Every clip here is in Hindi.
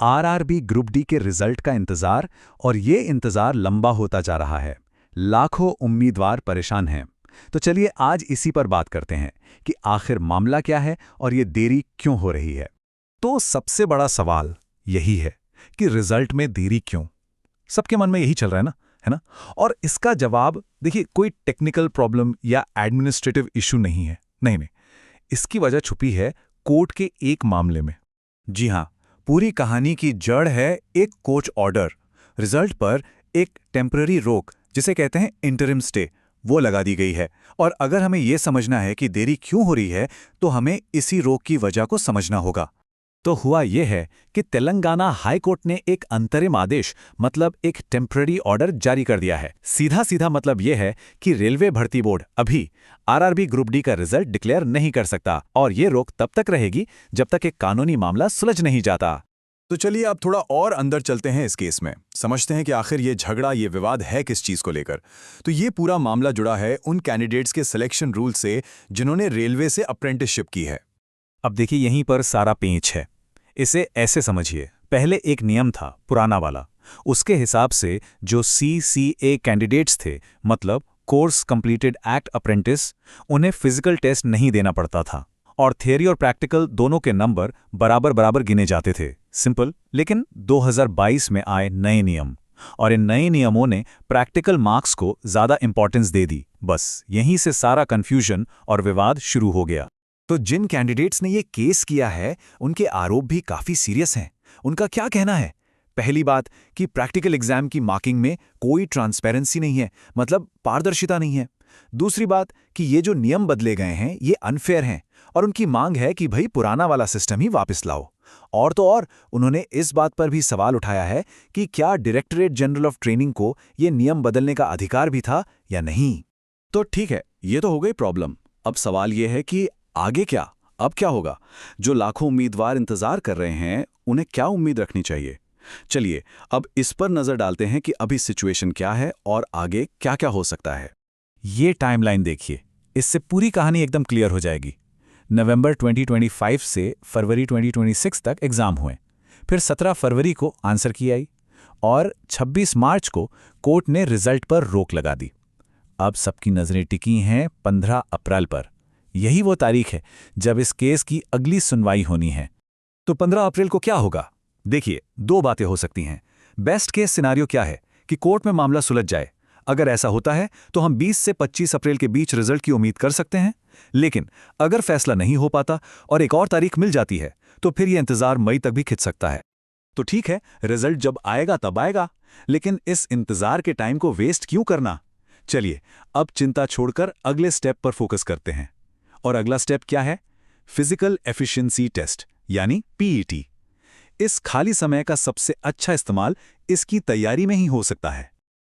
आरआरबी ग्रुप डी के रिजल्ट का इंतजार, और ये इंतजार लंबा होता जा रहा है। लाखों उम्मीदवार परेशान हैं। तो चलिए आज इसी पर बात करते हैं कि आखिर मामला क्या है और ये देरी क्यों हो रही है। तो सबसे बड़ा सवाल यही है कि रिजल्ट में देरी क्यों। सबके मन में यही चल रहा है ना। और इसका जवाब देखिए, कोई टेक्निकल प्रॉब्लम या एडमिनिस्ट्रेटिव इशू नहीं है। नहीं, इसकी वजह छुपी है कोर्ट के एक मामले में। जी हाँ, पूरी कहानी की जड़ है एक कोर्ट ऑर्डर। रिजल्ट पर एक टेम्पररी रोक, जिसे कहते हैं इंटरिम स्टे, वो लगा दी गई है। और अगर हमें यह समझना है कि देरी क्यों हो रही है, तो हमें इसी रोक की वजह को समझना होगा। तो हुआ यह है कि तेलंगाना हाई कोर्ट ने एक अंतरिम आदेश, मतलब एक टेम्पररी ऑर्डर जारी कर दिया है। सीधा सीधा मतलब यह है कि रेलवे भर्ती बोर्ड अभी आरआरबी ग्रुप डी का रिजल्ट डिक्लेयर नहीं कर सकता, और ये रोक तब तक रहेगी जब तक एक कानूनी मामला सुलझ नहीं जाता। तो चलिए अब थोड़ा और अंदर चलते हैं इस केस में, समझते हैं कि आखिर ये झगड़ा, ये विवाद है किस चीज़ को लेकर। तो ये पूरा मामला जुड़ा है उन कैंडिडेट्स के सिलेक्शन रूल से जिन्होंने रेलवे से अप्रेंटिसशिप की है। अब देखिए, यहीं पर सारा पेंच है। इसे ऐसे समझिए, पहले एक नियम था पुराना वाला। उसके हिसाब से जो CCA कैंडिडेट्स थे, मतलब कोर्स कंप्लीटेड एक्ट अप्रेंटिस, उन्हें फिजिकल टेस्ट नहीं देना पड़ता था, और थियरी और प्रैक्टिकल दोनों के नंबर बराबर बराबर गिने जाते थे। सिंपल। लेकिन 2022 में आए नए नियम, और इन नए नियमों ने प्रैक्टिकल मार्क्स को ज़्यादा इंपॉर्टेंस दे दी। बस यहीं से सारा कन्फ्यूजन और विवाद शुरू हो गया। तो जिन कैंडिडेट्स ने ये केस किया है, उनके आरोप भी काफ़ी सीरियस हैं। उनका क्या कहना है? पहली बात कि प्रैक्टिकल एग्जाम की मार्किंग में कोई ट्रांसपेरेंसी नहीं है, मतलब पारदर्शिता नहीं है। दूसरी बात कि ये जो नियम बदले गए हैं, ये अनफेयर हैं, और उनकी मांग है कि भाई पुराना वाला सिस्टम ही वापस लाओ। और तो और उन्होंने इस बात पर भी सवाल उठाया है कि क्या डायरेक्टरेट जनरल ऑफ ट्रेनिंग को ये नियम बदलने का अधिकार भी था या नहीं। तो ठीक है, ये तो हो गई प्रॉब्लम। अब सवाल ये है कि आगे क्या? अब क्या होगा? जो लाखों उम्मीदवार इंतजार कर रहे हैं, उन्हें क्या उम्मीद रखनी चाहिए? चलिए अब इस पर नजर डालते हैं कि अभी सिचुएशन क्या है और आगे क्या क्या हो सकता है। ये टाइमलाइन देखिए, इससे पूरी कहानी एकदम क्लियर हो जाएगी। नवंबर 2025 से फरवरी 2026 तक एग्जाम हुए, फिर 17 फरवरी को आंसर की आई, और 26 मार्च को कोर्ट ने रिजल्ट पर रोक लगा दी। अब सबकी नजरें टिकी हैं 15 अप्रैल पर। यही वो तारीख है जब इस केस की अगली सुनवाई होनी है। तो 15 अप्रैल को क्या होगा? देखिए, दो बातें हो सकती हैं। बेस्ट केस सिनारियो क्या है कि कोर्ट में मामला सुलझ जाए। अगर ऐसा होता है तो हम 20 से 25 अप्रैल के बीच रिजल्ट की उम्मीद कर सकते हैं। लेकिन अगर फैसला नहीं हो पाता और एक और तारीख मिल जाती है, तो फिर यह इंतजार मई तक भी खिंच सकता है। तो ठीक है, रिजल्ट जब आएगा तब आएगा, लेकिन इस इंतजार के टाइम को वेस्ट क्यों करना? चलिए अब चिंता छोड़कर अगले स्टेप पर फोकस करते हैं। और अगला स्टेप क्या है? फिजिकल एफिशिएंसी टेस्ट, यानी PET। इस खाली समय का सबसे अच्छा इस्तेमाल इसकी तैयारी में ही हो सकता है।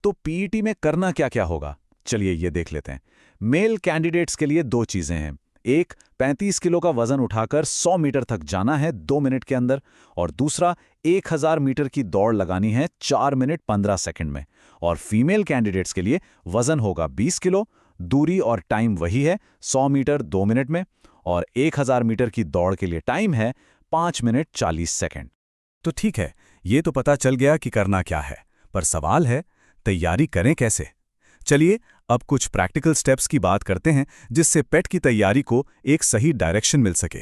तो PET में करना क्या क्या होगा, चलिए ये देख लेते हैं। मेल कैंडिडेट्स के लिए दो चीजें हैं। एक, 35 किलो का वजन उठाकर 100 मीटर तक जाना है 2 मिनट के अंदर, और दूसरा 1000 मीटर की दौड़ लगानी है 4 मिनट 15 सेकंड में। और फीमेल कैंडिडेट्स के लिए वजन होगा 20 किलो, दूरी और टाइम वही है 100 मीटर 2 मिनट में, और 1000 मीटर की दौड़ के लिए टाइम है 5 मिनट 40 सेकंड। तो ठीक है, ये तो पता चल गया कि करना क्या है, पर सवाल है तैयारी करें कैसे। चलिए अब कुछ प्रैक्टिकल स्टेप्स की बात करते हैं, जिससे पेट की तैयारी को एक सही डायरेक्शन मिल सके।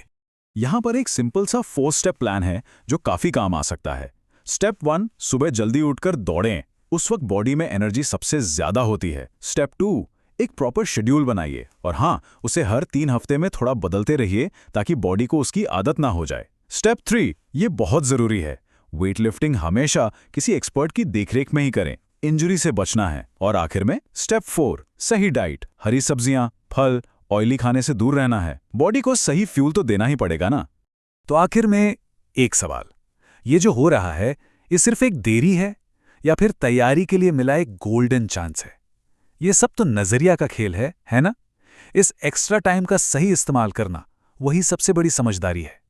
यहां पर एक सिंपल सा 4 स्टेप प्लान है जो काफी काम आ सकता है। स्टेप 1, सुबह जल्दी उठकर दौड़ें। उस वक्त बॉडी में एनर्जी सबसे ज्यादा होती है। स्टेप 2, एक प्रॉपर शेड्यूल बनाइए, और हाँ, उसे हर 3 हफ्ते में थोड़ा बदलते रहिए ताकि बॉडी को उसकी आदत ना हो जाए। स्टेप 3, ये बहुत जरूरी है, वेट लिफ्टिंग हमेशा किसी एक्सपर्ट की देखरेख में ही करें, इंजरी से बचना है। और आखिर में स्टेप 4, सही डाइट, हरी सब्जियां, फल, ऑयली खाने से दूर रहना है। बॉडी को सही फ्यूल तो देना ही पड़ेगा ना। तो आखिर में एक सवाल, ये जो हो रहा है, ये सिर्फ एक देरी है या फिर तैयारी के लिए मिला एक गोल्डन चांस है? ये सब तो नजरिया का खेल है ना? इस एक्स्ट्रा टाइम का सही इस्तेमाल करना, वही सबसे बड़ी समझदारी है।